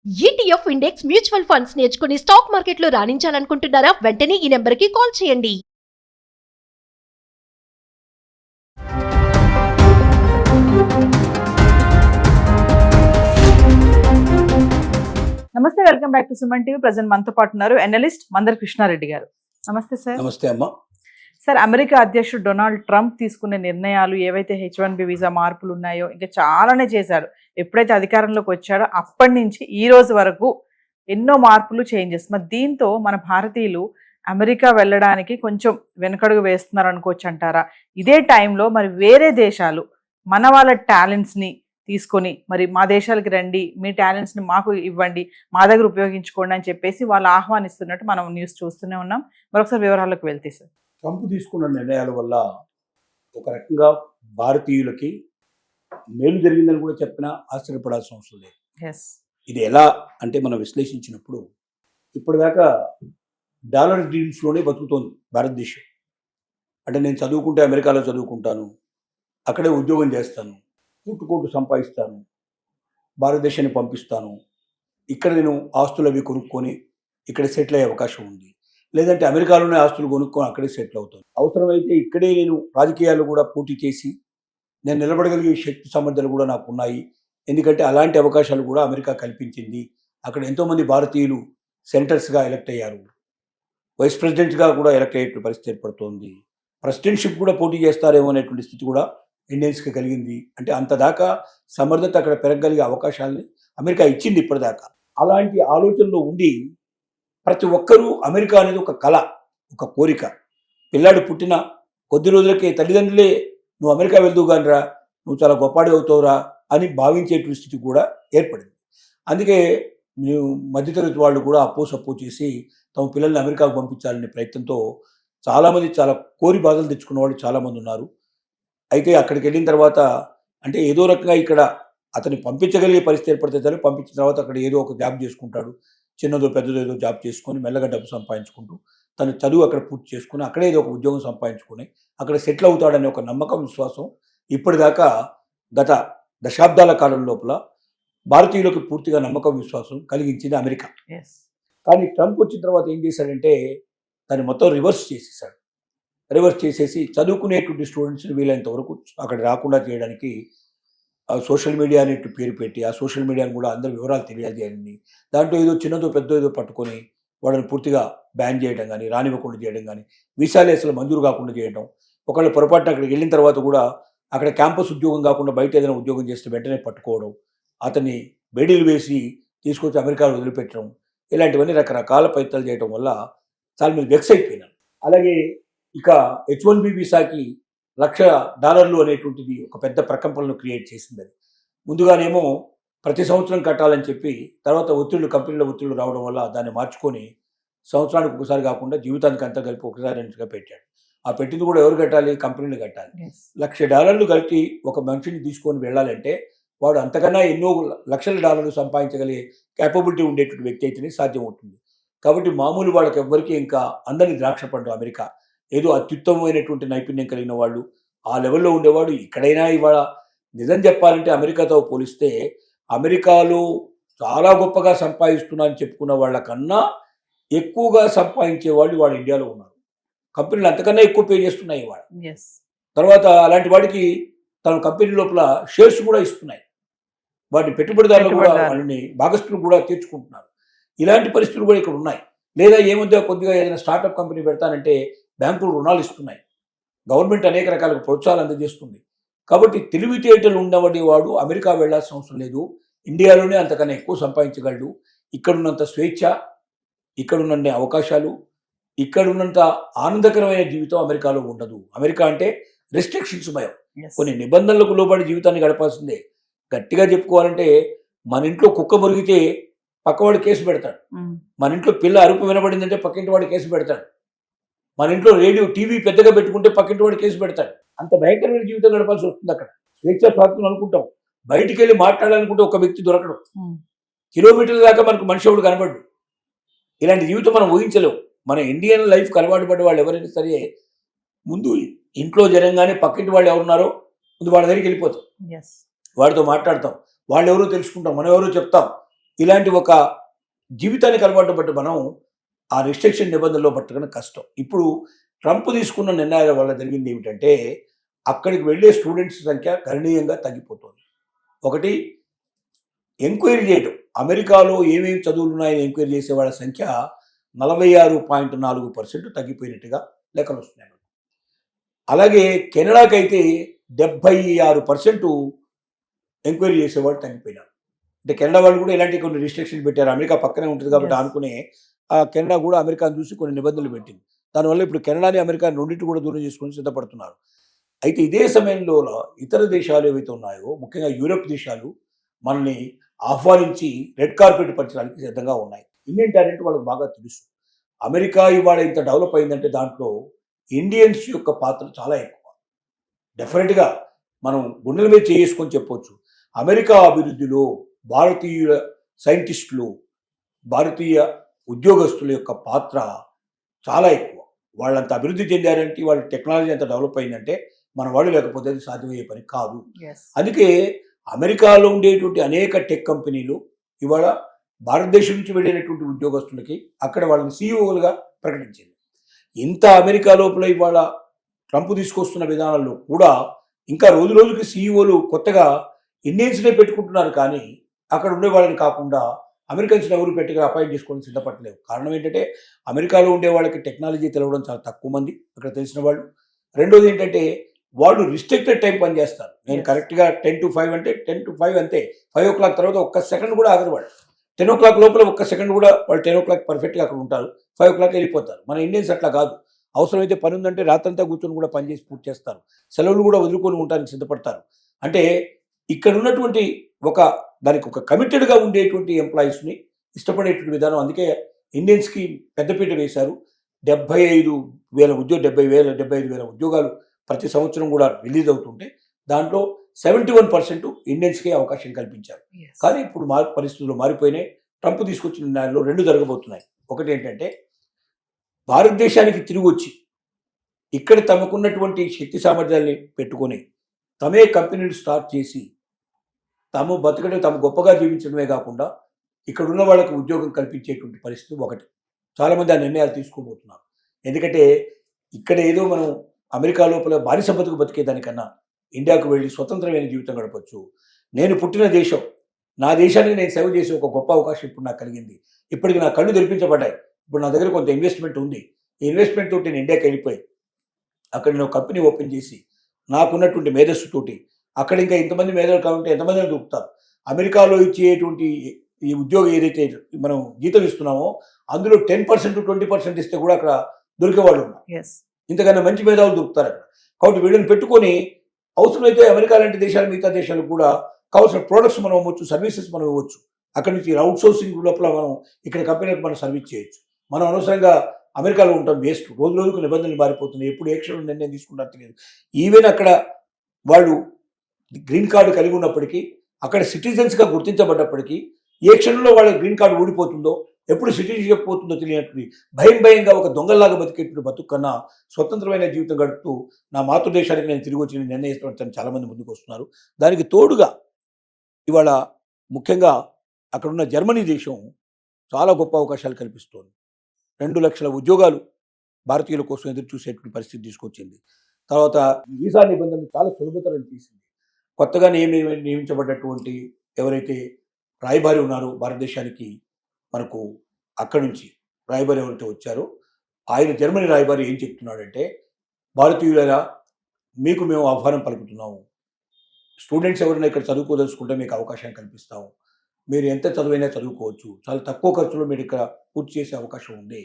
ETF index mutual funds నేర్చుకుని stock మార్కెట్లో రాణించాలనుకుంటున్నారా? వెంటనే ఈ నెంబర్కి కాల్ చేయండి. నమస్తే, welcome back to Suman TV. Present మనతో పాటు ఉన్నారు ఎనలిస్ట్ మందర్ కృష్ణారెడ్డి గారు. నమస్తే సార్. నమస్తే అమ్మా. సార్, అమెరికా అధ్యక్షుడు డొనాల్డ్ ట్రంప్ తీసుకునే నిర్ణయాలు ఏవైతే H1B వీసా మార్పులు ఉన్నాయో ఇంకా చాలానే చేశాడు. ఎప్పుడైతే అధికారంలోకి వచ్చాడో అప్పటి నుంచి ఈ రోజు వరకు ఎన్నో మార్పులు, చేంజెస్. మరి దీంతో మన భారతీయులు అమెరికా వెళ్ళడానికి కొంచెం వెనకడుగు వేస్తున్నారు అనుకోవచ్చు అంటారా? ఇదే టైంలో మరి వేరే దేశాలు మన వాళ్ళ టాలెంట్స్ని తీసుకొని మరి మా దేశాలకి రండి, మీ టాలెంట్స్ని మాకు ఇవ్వండి, మా దగ్గర ఉపయోగించుకోండి అని చెప్పేసి వాళ్ళు ఆహ్వానిస్తున్నట్టు మనం న్యూస్ చూస్తూనే ఉన్నాం. మరొకసారి వివరాలకు వెళ్తే సార్, ట్రంప్ తీసుకున్న నిర్ణయాల వల్ల ఒక రకంగా భారతీయులకి మేలు జరిగిందని కూడా చెప్పినా ఆశ్చర్యపడాల్సిన అవసరం లేదు. ఇది ఎలా అంటే మనం విశ్లేషించినప్పుడు ఇప్పటిదాకా డాలర్ డ్రీమ్స్లోనే బతుకుతోంది భారతదేశం. అంటే నేను చదువుకుంటే అమెరికాలో చదువుకుంటాను, అక్కడే ఉద్యోగం చేస్తాను, కోట్లు సంపాదిస్తాను, భారతదేశాన్ని పంపిస్తాను, ఇక్కడ నేను ఆస్తులు అవి కొనుక్కొని ఇక్కడ సెటిల్ అయ్యే అవకాశం ఉంది, లేదంటే అమెరికాలోనే ఆస్తులు కొనుక్కొని అక్కడే సెటిల్ అవుతాను, అవసరమైతే ఇక్కడే నేను రాజకీయాలు కూడా పోటీ చేసి నేను నిలబడగలిగే శక్తి సామర్థ్యాలు కూడా నాకు ఉన్నాయి. ఎందుకంటే అలాంటి అవకాశాలు కూడా అమెరికా కల్పించింది. అక్కడ ఎంతోమంది భారతీయులు సెనేటర్స్గా ఎలక్ట్ అయ్యారు, వైస్ ప్రెసిడెంట్గా కూడా ఎలక్ట్ అయ్యే పరిస్థితి ఏర్పడుతోంది, ప్రెసిడెంట్షిప్ కూడా పోటీ చేస్తారేమో అనేటువంటి స్థితి కూడా ఇండియన్స్కి కలిగింది. అంటే అంతదాకా సమర్థత అక్కడ పెరగగలిగే అవకాశాలని అమెరికా ఇచ్చింది ఇప్పటిదాకా. అలాంటి ఆలోచనలో ఉండి ప్రతి ఒక్కరూ అమెరికా అనేది ఒక కళ, ఒక కోరిక. పిల్లాడు పుట్టిన కొద్ది రోజులకే తల్లిదండ్రులే నువ్వు అమెరికా వెళ్దువు కానిరా, నువ్వు చాలా గొప్పవాడి అవుతావురా అని భావించేటువంటి స్థితి కూడా ఏర్పడింది. అందుకే మధ్యతరగతి వాళ్ళు కూడా అప్పో చేసి తమ పిల్లల్ని అమెరికాకు పంపించాలనే ప్రయత్నంతో చాలామంది చాలా కోరి బాధలు తెచ్చుకున్న వాళ్ళు చాలామంది ఉన్నారు. అయితే అక్కడికి వెళ్ళిన తర్వాత అంటే ఏదో రకంగా ఇక్కడ అతన్ని పంపించగలిగే పరిస్థితి ఏర్పడితే సరే, పంపించిన తర్వాత అక్కడ ఏదో ఒక జాబ్ చేసుకుంటాడు, చిన్నదో పెద్దదో ఏదో జాబ్ చేసుకొని మెల్లగా డబ్బు సంపాదించుకుంటూ తన చదువు అక్కడ పూర్తి చేసుకుని అక్కడే ఏదో ఒక ఉద్యోగం సంపాదించుకొని అక్కడ సెటిల్ అవుతాడనే ఒక నమ్మకం, విశ్వాసం ఇప్పటిదాకా గత దశాబ్దాల కాలం లోపల భారతీయులకు పూర్తిగా నమ్మకం, విశ్వాసం కలిగించింది అమెరికా. కానీ ట్రంప్ వచ్చిన తర్వాత ఏం చేశాడంటే దాన్ని మొత్తం రివర్స్ చేసేసి చదువుకునేటువంటి స్టూడెంట్స్ని వీలైనంత వరకు అక్కడ రాకుండా చేయడానికి సోషల్ మీడియా అనేట్టు పేరు పెట్టి ఆ సోషల్ మీడియాను కూడా అందరి వివరాలు తెలియజేయాలని, దాంట్లో ఏదో చిన్నదో పెద్దో ఏదో పట్టుకొని వాళ్ళని పూర్తిగా బ్యాన్ చేయడం కానీ, రానివ్వకుండా చేయడం కానీ, వీసాలు అసలు మంజూరు కాకుండా చేయడం, ఒకళ్ళు పొరపాటున అక్కడికి వెళ్ళిన తర్వాత కూడా అక్కడ క్యాంపస్ ఉద్యోగం కాకుండా బయట ఏదైనా ఉద్యోగం చేస్తే వెంటనే పట్టుకోవడం, అతన్ని బేడీలు వేసి తీసుకొచ్చి అమెరికాలో వదిలిపెట్టడం, ఇలాంటివన్నీ రకరకాల ప్రయత్నాలు చేయడం వల్ల చాలా మీరు వెక్స్ అయిపోయినాను. అలాగే ఇక H1B వీసాకి $1,00,000 అనేటువంటిది ఒక పెద్ద ప్రకంపనను క్రియేట్ చేసింది. అది ముందుగానేమో ప్రతి సంవత్సరం కట్టాలని చెప్పి తర్వాత కంపెనీల ఒత్తిళ్లు రావడం వల్ల దాన్ని మార్చుకొని సంవత్సరానికి ఒకసారి కాకుండా జీవితానికి అంతా కలిపి ఒకసారి అన్నట్టుగా పెట్టాడు. ఆ పెట్టింది కూడా ఎవరు కట్టాలి? కంపెనీలు కట్టాలి. $1,00,000 కలిపి ఒక మనిషిని తీసుకొని వెళ్ళాలంటే వాడు అంతకన్నా ఎన్నో లక్షల డాలర్లు సంపాదించగలిగే క్యాపబిలిటీ ఉండేటువంటి వ్యక్తి అయితేనే సాధ్యమవుతుంది. కాబట్టి మామూలు వాళ్ళకి ఎవ్వరికీ ఇంకా అందని ద్రాక్ష పండు అమెరికా. ఏదో అత్యుత్తమమైనటువంటి నైపుణ్యం కలిగిన వాళ్ళు ఆ లెవెల్లో ఉండేవాడు ఇక్కడైనా ఇవాళ నిజం చెప్పాలంటే అమెరికాతో పోలిస్తే అమెరికాలో చాలా గొప్పగా సంపాదిస్తున్నా అని చెప్పుకున్న వాళ్ళకన్నా ఎక్కువగా సంపాదించే వాళ్ళు వాళ్ళ ఇండియాలో ఉన్నారు. కంపెనీలు అంతకన్నా ఎక్కువ పే చేస్తున్నాయి ఇవాళ. తర్వాత అలాంటి వాడికి తన కంపెనీ లోపల షేర్స్ కూడా ఇస్తున్నాయి, వాటిని పెట్టుబడిదారులు కూడా వాళ్ళని భాగస్తులు కూడా తీర్చుకుంటున్నారు. ఇలాంటి పరిస్థితులు కూడా ఇక్కడ ఉన్నాయి. లేదా ఏముందో కొద్దిగా ఏదైనా స్టార్టప్ కంపెనీ పెడతానంటే బ్యాంకులు రుణాలు ఇస్తున్నాయి, గవర్నమెంట్ అనేక రకాల ప్రోత్సాహాలు అందజేస్తుంది. కాబట్టి తెలివితేటలు ఉండబడి వాడు అమెరికా వెళ్లాల్సిన అవసరం లేదు, ఇండియాలోనే అంతకన్నా ఎక్కువ సంపాదించగలడు. ఇక్కడున్నంత స్వేచ్ఛ, ఇక్కడున్న అవకాశాలు, ఇక్కడున్నంత ఆనందకరమైన జీవితం అమెరికాలో ఉండదు. అమెరికా అంటే రెస్ట్రిక్షన్స్ భయం, కొన్ని నిబంధనలకు లోబడి జీవితాన్ని గడపాల్సిందే. గట్టిగా చెప్పుకోవాలంటే మన ఇంట్లో కుక్క మురిగితే పక్కవాడు కేసు పెడతాడు, మన ఇంట్లో పిల్ల అరుపు వినబడిందంటే పక్కింటి వాడు కేసు పెడతాడు, మన ఇంట్లో రేడియో టీవీ పెద్దగా పెట్టుకుంటే పక్కింటి వాడు కేసు పెడతాడు. అంత భయంకరమైన జీవితం గడపాల్సి వస్తుంది అక్కడ. స్వేచ్ఛ స్వాతంత్రం అనుకుంటాం, బయటికి వెళ్ళి మాట్లాడాలనుకుంటే ఒక వ్యక్తి దొరకడం, కిలోమీటర్ల దాకా మనకు మనిషి ఎవడు కనబడ్డు. ఇలాంటి జీవితం మనం ఊహించలేము. మన ఇండియన్ లైఫ్కి అలవాటు పడే వాళ్ళు ఎవరైనా సరే ముందు ఇంట్లో జనంగానే పక్కింటి వాళ్ళు ఎవరున్నారో ముందు వాళ్ళ దగ్గరికి వెళ్ళిపోతాం, వాడితో మాట్లాడతాం, వాళ్ళు ఎవరో తెలుసుకుంటాం, మనం ఎవరో చెప్తాం, ఇలాంటి ఒక జీవితానికి అలవాటు పట్టి మనం ఆ రిస్ట్రిక్షన్ నిబంధనలో పట్టడం కష్టం. ఇప్పుడు ట్రంప్ తీసుకున్న నిర్ణయాల వల్ల జరిగింది ఏమిటంటే అక్కడికి వెళ్ళే స్టూడెంట్స్ సంఖ్య గణనీయంగా తగ్గిపోతుంది. ఒకటి, ఎంక్వైరీ చేయడం, అమెరికాలో ఏమేమి చదువులు ఉన్నాయని ఎంక్వైరీ చేసే వాళ్ళ సంఖ్య 46.4% తగ్గిపోయినట్టుగా లెక్కలు వస్తున్నాయి. అలాగే కెనడాకైతే 76% ఎంక్వైరీ చేసేవాళ్ళు తగ్గిపోయినారు. అంటే కెనడా వాళ్ళు కూడా ఇలాంటి కొన్ని రిస్ట్రిక్షన్ పెట్టారు. అమెరికా పక్కనే ఉంటుంది కాబట్టి Yes. అనుకునే ఆ కెనడా కూడా అమెరికాను చూసి కొన్ని నిబంధనలు పెట్టింది. దానివల్ల ఇప్పుడు కెనడాని అమెరికా రెండింటి కూడా దూరం చేసుకొని సిద్ధపడుతున్నారు. అయితే ఇదే సమయంలో ఇతర దేశాలు ఏవైతే ఉన్నాయో, ముఖ్యంగా యూరప్ దేశాలు మనల్ని ఆహ్వానించి రెడ్ కార్పెట్ పంచడానికి సిద్ధంగా ఉన్నాయి. ఇండియన్ టాలెంట్ వాళ్ళకి బాగా తెలుసు. అమెరికా ఇవాళ ఇంత డెవలప్ అయిందంటే దాంట్లో ఇండియన్స్ యొక్క పాత్ర చాలా ఎక్కువ. డెఫినెట్గా మనం గుండెల మీద చేసుకొని చెప్పొచ్చు, అమెరికా అభివృద్ధిలో భారతీయ సైంటిస్టులు, భారతీయ ఉద్యోగస్తుల యొక్క పాత్ర చాలా ఎక్కువ. వాళ్ళంత అభివృద్ధి చెందారంటే, వాళ్ళ టెక్నాలజీ అంత డెవలప్ అయిందంటే మన వాళ్ళు లేకపోతే అది సాధ్యమయ్యే పని కాదు. Yes. అందుకే అమెరికాలో ఉండేటువంటి అనేక టెక్ కంపెనీలు ఇవాళ భారతదేశం నుంచి వెళ్ళినటువంటి ఉద్యోగస్తులకి అక్కడ వాళ్ళని సీఈఓలుగా ప్రకటించింది. ఇంత అమెరికా లోపల ఇవాళ ట్రంప్ తీసుకొస్తున్న విధానాల్లో కూడా ఇంకా రోజు రోజుకి సీఈఓలు కొత్తగా ఇండియన్స్నే పెట్టుకుంటున్నారు, కానీ అక్కడ ఉండే వాళ్ళని కాకుండా అమెరికన్స్ని ఎవరు పెట్టిగా అపాయింట్ చేసుకొని సిద్ధపడలేవు. కారణం ఏంటంటే అమెరికాలో ఉండే వాళ్ళకి టెక్నాలజీ తెలవడం చాలా తక్కువ మంది అక్కడ తెలిసిన వాళ్ళు. రెండోది ఏంటంటే వాళ్ళు రిస్ట్రిక్టెడ్ టైం పనిచేస్తారు. నేను Yes. కరెక్ట్గా 10 to 5 అంటే 10 to 5 అంతే. 5 o'clock తర్వాత ఒక్క సెకండ్ కూడా ఆగరు వాళ్ళు. 10 o'clock లోపల ఒక్క సెకండ్ కూడా వాళ్ళు 10 o'clock పర్ఫెక్ట్గా అక్కడ ఉంటారు. 5 o'clock వెళ్ళిపోతారు. మన ఇండియన్స్ అట్లా కాదు. అవసరమైతే పని ఉందంటే రాత్రంతా కూర్చొని కూడా పని చేసి పూర్తి చేస్తారు. సెలవులు కూడా వదులుకొని ఉండడానికి సిద్ధపడతారు. అంటే ఇక్కడ ఉన్నటువంటి దానికి ఒక కమిటెడ్గా ఉండేటువంటి ఎంప్లాయీస్ని ఇష్టపడేటువంటి విధానం. అందుకే ఇండియన్స్కి పెద్దపీట వేశారు. 75,000 ఉద్యోగాలు ప్రతి సంవత్సరం కూడా రిలీజ్ అవుతుంటే దాంట్లో 71% ఇండియన్స్కే అవకాశం కల్పించారు. Yes. కానీ ఇప్పుడు పరిస్థితులు మారిపోయినాయి. ట్రంప్ తీసుకొచ్చిన నిర్ణయాల్లో 2 జరగబోతున్నాయి. ఒకటి ఏంటంటే భారతదేశానికి తిరిగి వచ్చి ఇక్కడ తమకున్నటువంటి శక్తి సామర్థ్యాన్ని పెట్టుకొని తమే కంపెనీలు స్టార్ట్ చేసి తాము బతకడం, తాము గొప్పగా జీవించడమే కాకుండా ఇక్కడ ఉన్న వాళ్ళకి ఉద్యోగం కల్పించేటువంటి పరిస్థితి ఒకటి. చాలామంది ఆ నిర్ణయాలు తీసుకోబోతున్నారు. ఎందుకంటే ఇక్కడ ఏదో మనం అమెరికా లోపల బానిస బతుకు బతికేదానికన్నా ఇండియాకు వెళ్ళి స్వతంత్రమైన జీవితం గడపచ్చు. నేను పుట్టిన దేశం, నా దేశానికి నేను సేవ చేసే ఒక గొప్ప అవకాశం ఇప్పుడు నాకు కలిగింది. ఇప్పటికి నా కళ్ళు తెరిపించబడ్డాయి. ఇప్పుడు నా దగ్గర కొంత ఇన్వెస్ట్మెంట్ ఉంది. ఈ ఇన్వెస్ట్మెంట్ తోటి నేను ఇండియాకి వెళ్ళిపోయి అక్కడ నేను కంపెనీ ఓపెన్ చేసి నాకున్నటువంటి మేధస్సుతోటి అక్కడ ఇంకా ఇంతమంది మేధావులు కావాలంటే ఎంతమందిని దొరుకుతారు. అమెరికాలో ఇచ్చేటువంటి ఈ ఉద్యోగం ఏదైతే మనం జీతం ఇస్తున్నామో అందులో 10% 20% ఇస్తే కూడా అక్కడ దొరికేవాళ్ళు ఉన్నారు. Yes. ఇంతకన్నా మంచి మేధావులు దొరుకుతారు అక్కడ. కాబట్టి వీళ్ళని పెట్టుకొని అవసరమైతే అమెరికా లాంటి దేశాలు, మిగతా దేశాలకు కూడా కావాల్సిన ప్రోడక్ట్స్ మనం ఇవ్వచ్చు, సర్వీసెస్ మనం ఇవ్వచ్చు. అక్కడి నుంచి అవుట్ సోర్సింగ్ లోపల మనం ఇక్కడ కంపెనీలకు మనం సర్వీస్ చేయొచ్చు. మనం అనవసరంగా అమెరికాలో ఉంటాం వేస్ట్. రోజు రోజుకు నిబంధనలు మారిపోతున్నాయి. ఎప్పుడు ఏ క్షణంలో నిర్ణయం తీసుకుంటారో తెలియదు. ఈవెన్ అక్కడ వాళ్ళు గ్రీన్ కార్డు కలిగి ఉన్నప్పటికీ, అక్కడ సిటిజన్స్గా గుర్తించబడ్డప్పటికీ ఏ క్షణంలో వాళ్ళ గ్రీన్ కార్డు ఊడిపోతుందో, ఎప్పుడు సిటిజన్షిప్ పోతుందో తెలియనటువంటి భయంగా ఒక దొంగల్లాగా బతికేటువంటి బతుకు కన్నా స్వతంత్రమైన జీవితం గడుపుతూ నా మాతృదేశానికి నేను తిరిగి వచ్చి నిర్ణయిస్తాను చాలామంది ముందుకు వస్తున్నారు. దానికి తోడుగా ఇవాళ ముఖ్యంగా అక్కడున్న జర్మనీ దేశం చాలా గొప్ప అవకాశాలు కల్పిస్తోంది. 2 లక్షల ఉద్యోగాలు భారతీయుల కోసం ఎదురు చూసేటువంటి పరిస్థితి తీసుకొచ్చింది. తర్వాత వీసా నిబంధనలు చాలా సులభతరం చేసింది. కొత్తగా నియమించబడ్డటువంటి ఎవరైతే రాయబారి ఉన్నారో భారతదేశానికి, మనకు అక్కడి నుంచి రాయబారి ఎవరైతే వచ్చారో ఆయన జర్మనీ రాయబారి ఏం చెప్తున్నాడంటే, భారతీయులరా మీకు మేము ఆహ్వానం పలుకుతున్నాము. స్టూడెంట్స్ ఎవరైనా ఇక్కడ చదువుకోదలుచుకుంటే మీకు అవకాశం కల్పిస్తాము. మీరు ఎంత చదువైనా చదువుకోవచ్చు. చాలా తక్కువ ఖర్చులో మీరు ఇక్కడ పూర్తి చేసే అవకాశం ఉంది.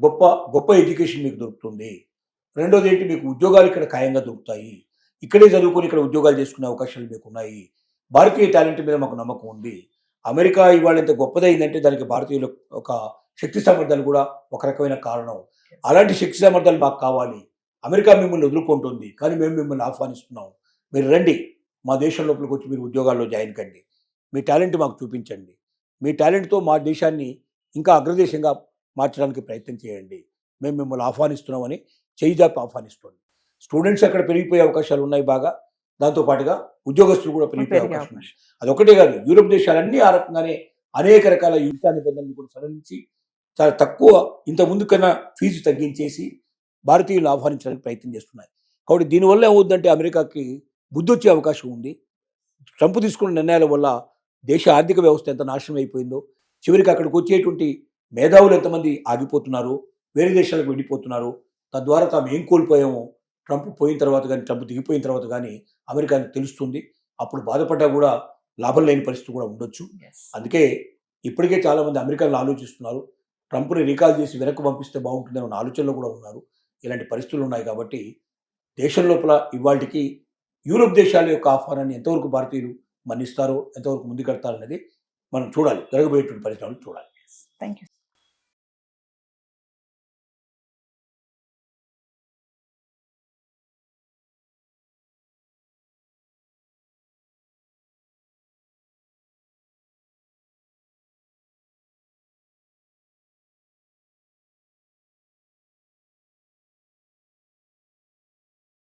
గొప్ప ఎడ్యుకేషన్ మీకు దొరుకుతుంది. రెండోది ఏంటి, మీకు ఉద్యోగాలు ఇక్కడ ఖాయంగా దొరుకుతాయి. ఇక్కడే చదువుకొని ఇక్కడ ఉద్యోగాలు చేసుకునే అవకాశాలు మీకు ఉన్నాయి. భారతీయ టాలెంట్ మీద మాకు నమ్మకం ఉంది. అమెరికా ఇవాళ ఎంత గొప్పదైందంటే దానికి భారతీయుల ఒక శక్తి సామర్థ్యాలు కూడా ఒక రకమైన కారణం. అలాంటి శక్తి సామర్థ్యాలు మాకు కావాలి. అమెరికా మిమ్మల్ని వదులుకుంటుంది, కానీ మేము మిమ్మల్ని ఆహ్వానిస్తున్నాం. మీరు రండి, మా దేశం లోపలికి వచ్చి మీరు ఉద్యోగాల్లో జాయిన్ కండి. మీ టాలెంట్ మాకు చూపించండి. మీ టాలెంట్తో మా దేశాన్ని ఇంకా అగ్రదేశంగా మార్చడానికి ప్రయత్నం చేయండి. మేము మిమ్మల్ని ఆహ్వానిస్తున్నామని చేయిజాపి ఆహ్వానిస్తుంది. స్టూడెంట్స్ అక్కడ పెరిగిపోయే అవకాశాలు ఉన్నాయి బాగా. దాంతోపాటుగా ఉద్యోగస్తులు కూడా పెరిగిపోయే అవకాశం ఉంది. అదొకటే కాదు, యూరోప్ దేశాలన్నీ ఆ రకంగానే అనేక రకాల యుద్ధ నిబంధనలు కూడా సడలించి చాలా తక్కువ ఇంత ముందు కన్నా ఫీజు తగ్గించేసి భారతీయులు ఆహ్వానించడానికి ప్రయత్నం చేస్తున్నాయి. కాబట్టి దీనివల్ల ఏమవుద్దంటే అమెరికాకి బుద్ధి వచ్చే అవకాశం ఉంది. ట్రంప్ తీసుకున్న నిర్ణయాల వల్ల దేశ ఆర్థిక వ్యవస్థ ఎంత నాశనం అయిపోయిందో, చివరికి అక్కడికి వచ్చేటువంటి మేధావులు ఎంతమంది ఆగిపోతున్నారు, వేరే దేశాలకు వెళ్ళిపోతున్నారు, తద్వారా తాము ఏం కోల్పోయామో ట్రంప్ పోయిన తర్వాత కానీ, ట్రంప్ దిగిపోయిన తర్వాత కానీ అమెరికాకి తెలుస్తుంది. అప్పుడు బాధపడ్డా కూడా లాభం లేని పరిస్థితి కూడా ఉండొచ్చు. అందుకే ఇప్పటికే చాలామంది అమెరికన్లు ఆలోచిస్తున్నారు, ట్రంప్ని రీకాల్ చేసి వెనక్కి పంపిస్తే బాగుంటుందని ఉన్న ఆలోచనలో కూడా ఉన్నారు. ఇలాంటి పరిస్థితులు ఉన్నాయి కాబట్టి దేశం లోపల ఇవాళకి యూరోప్ దేశాల యొక్క ఆహ్వానాన్ని ఎంతవరకు భారతీయులు మన్నిస్తారో, ఎంతవరకు ముందుకెడతారనేది మనం చూడాలి. జరగబోయేటువంటి పరిస్థితులు చూడాలి. Thank you.